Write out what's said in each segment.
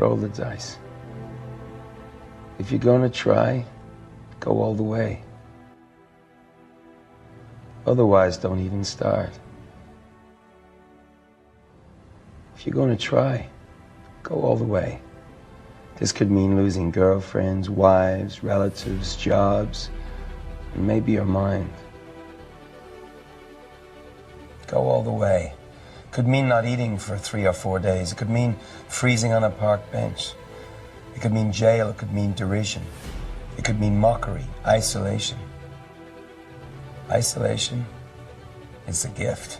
roll the dice. If you're gonna try, go all the way. Otherwise, don't even start. If you're gonna try, go all the way. This could mean losing girlfriends, wives, relatives, jobs, and maybe your mind. Go all the way. Could mean not eating for 3 or 4 days. It could mean freezing on a park bench. It could mean jail. It could mean derision. It could mean mockery, isolation. Isolation is a gift.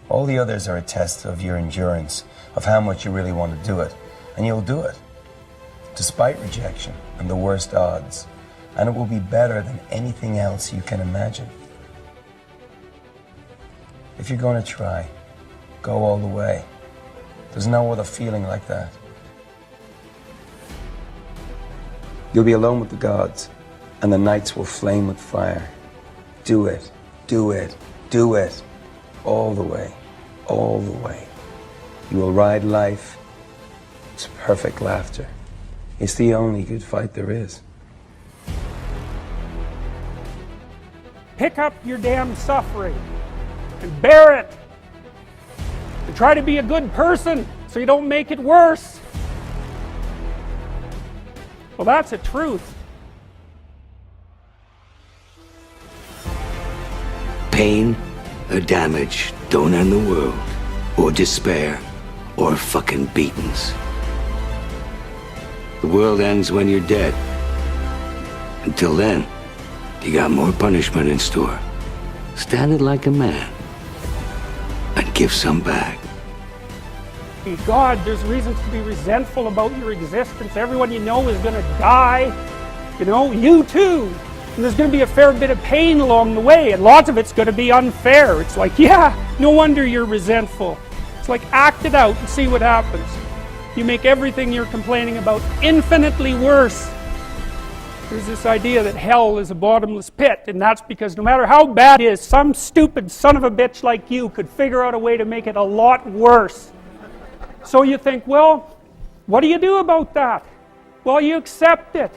All the others are a test of your endurance, of how much you really want to do it. And you'll do it, despite rejection and the worst odds. And it will be better than anything else you can imagine. If you're going to try, go all the way. There's no other feeling like that. You'll be alone with the gods, and the nights will flame with fire. Do it, do it, do it. All the way, all the way. You will ride life to perfect laughter. It's the only good fight there is. Pick up your damn suffering and bear it. And try to be a good person so you don't make it worse. Well, that's a truth. Pain or damage don't end the world, or despair, or fucking beatings. The world ends when you're dead. Until then, you got more punishment in store. Stand it like a man and give some back. God, there's reasons to be resentful about your existence. Everyone you know is going to die. You know, you too. And there's going to be a fair bit of pain along the way, and lots of it's going to be unfair. It's like, yeah, no wonder you're resentful. It's like, act it out and see what happens. You make everything you're complaining about infinitely worse. There's this idea that hell is a bottomless pit, and that's because no matter how bad it is, some stupid son of a bitch like you could figure out a way to make it a lot worse. So you think, well, what do you do about that? Well, you accept it.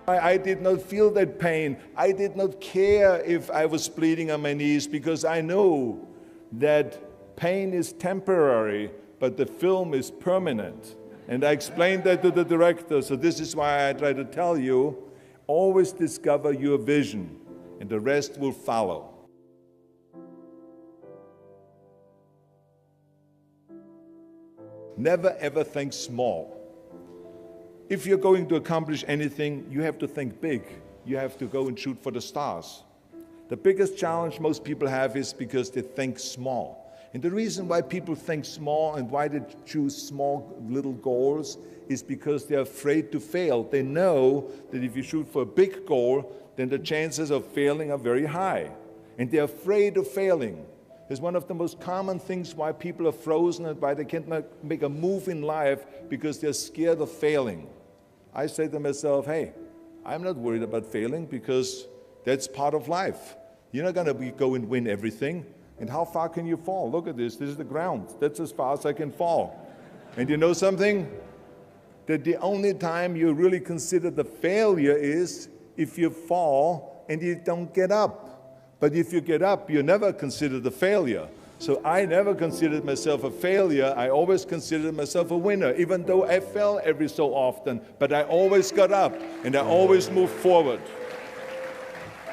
I did not feel that pain. I did not care if I was bleeding on my knees, because I know that pain is temporary, but the film is permanent. And I explained that to the director, so this is why I try to tell you, always discover your vision, and the rest will follow. Never ever think small. If you're going to accomplish anything, you have to think big. You have to go and shoot for the stars. The biggest challenge most people have is because they think small. And the reason why people think small and why they choose small little goals is because they're afraid to fail. They know that if you shoot for a big goal, then the chances of failing are very high. And they're afraid of failing. It's one of the most common things why people are frozen and why they can't make a move in life, because they're scared of failing. I say to myself, hey, I'm not worried about failing, because that's part of life. You're not going to go and win everything. And how far can you fall? Look at this. This is the ground. That's as far as I can fall. And you know something? That the only time you really consider the failure is if you fall and you don't get up. But if you get up, you never consider the failure. So I never considered myself a failure. I always considered myself a winner, even though I fell every so often. But I always got up, and I always moved forward.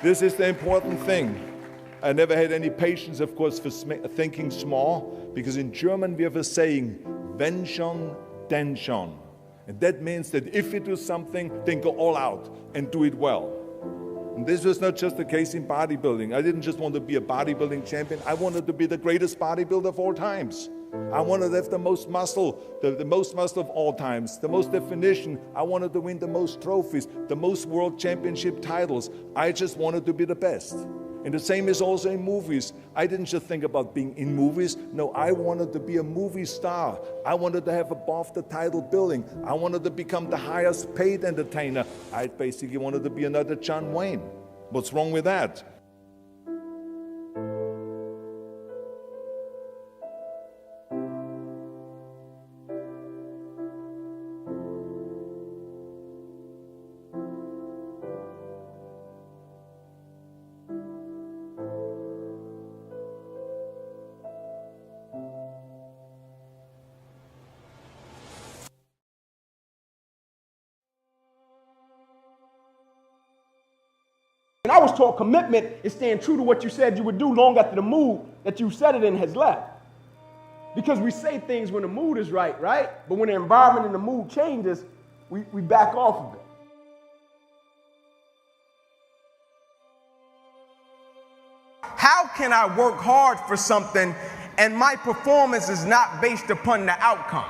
This is the important thing. I never had any patience, of course, for thinking small, because in German we have a saying, wenn schon, denn schon. And that means that if you do something, then go all out and do it well. And this was not just the case in bodybuilding. I didn't just want to be a bodybuilding champion. I wanted to be the greatest bodybuilder of all times. I wanted to have the most muscle, the most muscle of all times, the most definition. I wanted to win the most trophies, the most world championship titles. I just wanted to be the best. And the same is also in movies. I didn't just think about being in movies. No, I wanted to be a movie star. I wanted to have above the title billing. I wanted to become the highest paid entertainer. I basically wanted to be another John Wayne. What's wrong with that? And I was taught commitment is staying true to what you said you would do long after the mood that you said it in has left. Because we say things when the mood is right? But when the environment and the mood changes, we back off of it. How can I work hard for something and my performance is not based upon the outcome?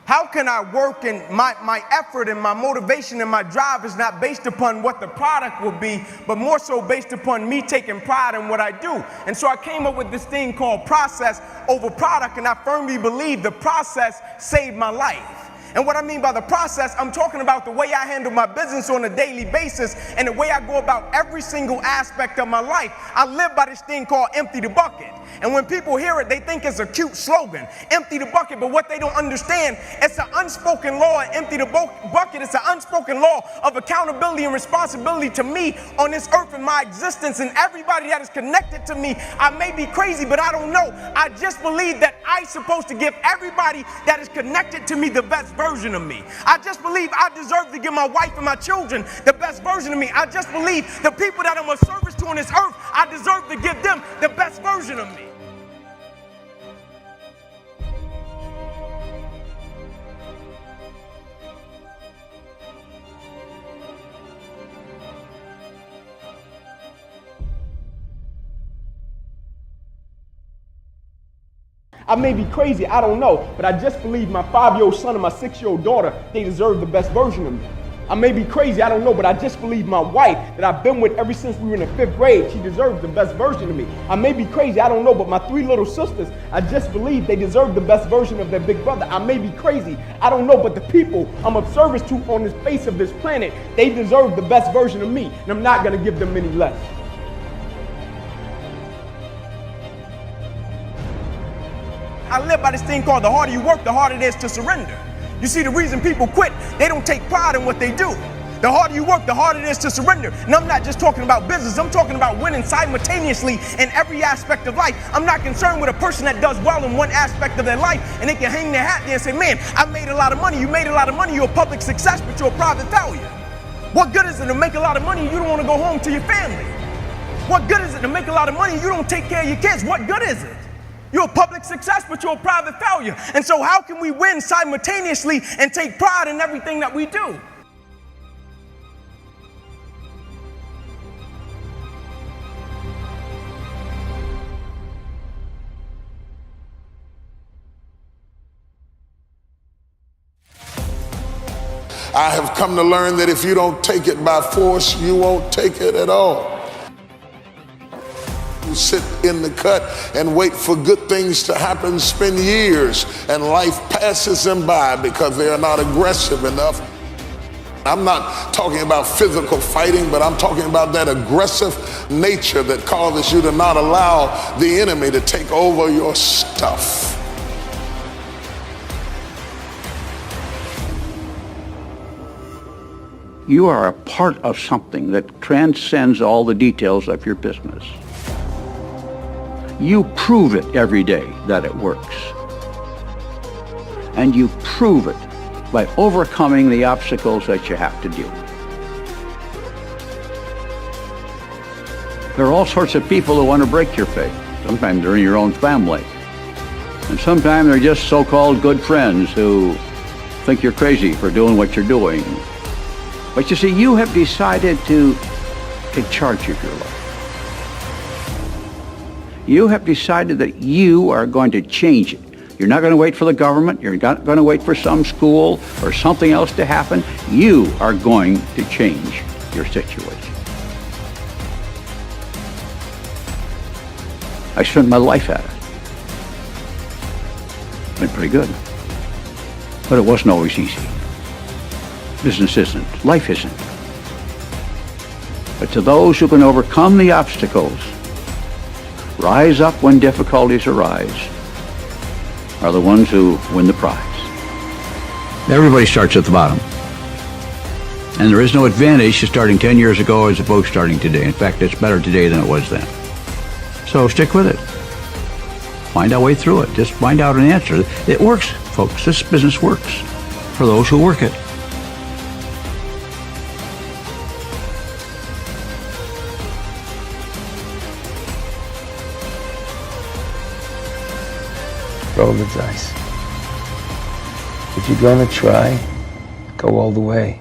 How can I work and my effort and my motivation and my drive is not based upon what the product will be, but more so based upon me taking pride in what I do? And so I came up with this thing called process over product, and I firmly believe the process saved my life. And what I mean by the process, I'm talking about the way I handle my business on a daily basis and the way I go about every single aspect of my life. I live by this thing called empty the bucket. And when people hear it, they think it's a cute slogan, empty the bucket. But what they don't understand, it's an unspoken law. Empty the bucket, it's an unspoken law of accountability and responsibility to me on this earth and my existence and everybody that is connected to me. I may be crazy, but I don't know. I just believe that I'm supposed to give everybody that is connected to me the best version of me. I just believe I deserve to give my wife and my children the best version of me. I just believe the people that I'm a service to on this earth, I deserve to give them the best version of me. I may be crazy, I don't know, but I just believe my 5-year-old son and my 6-year-old daughter, they deserve the best version of me. I may be crazy, I don't know, but I just believe my wife that I've been with ever since we were in the 5th grade, she deserves the best version of me. I may be crazy, I don't know, but my 3 little sisters, I just believe they deserve the best version of their big brother. I may be crazy, I don't know, but the people I'm of service to on the face of this planet, they deserve the best version of me, and I'm not gonna give them any less. I live by this thing called the harder you work, the harder it is to surrender. You see, the reason people quit, they don't take pride in what they do. The harder you work, the harder it is to surrender. And I'm not just talking about business, I'm talking about winning simultaneously in every aspect of life. I'm not concerned with a person that does well in one aspect of their life and they can hang their hat there and say, man, I made a lot of money. You made a lot of money, you're a public success, but you're a private failure. What good is it to make a lot of money and you don't want to go home to your family? What good is it to make a lot of money and you don't take care of your kids? What good is it? You're a public success, but you're a private failure. And so how can we win simultaneously and take pride in everything that we do? I have come to learn that if you don't take it by force, you won't take it at all. You sit in the cut and wait for good things to happen, spend years, and life passes them by because they are not aggressive enough. I'm not talking about physical fighting, but I'm talking about that aggressive nature that causes you to not allow the enemy to take over your stuff. You are a part of something that transcends all the details of your business. You prove it every day that it works. And you prove it by overcoming the obstacles that you have to deal with. There are all sorts of people who want to break your faith. Sometimes they're in your own family. And sometimes they're just so-called good friends who think you're crazy for doing what you're doing. But you see, you have decided to take charge of your life. You have decided that you are going to change it. You're not going to wait for the government. You're not going to wait for some school or something else to happen. You are going to change your situation. I spent my life at it. Been pretty good. But it wasn't always easy. Business isn't. Life isn't. But to those who can overcome the obstacles, rise up when difficulties arise, are the ones who win the prize. Everybody starts at the bottom. And there is no advantage to starting 10 years ago as opposed to starting today. In fact, it's better today than it was then. So stick with it. Find our way through it. Just find out an answer. It works, folks. This business works for those who work it. Roll the dice. If you're gonna try, go all the way.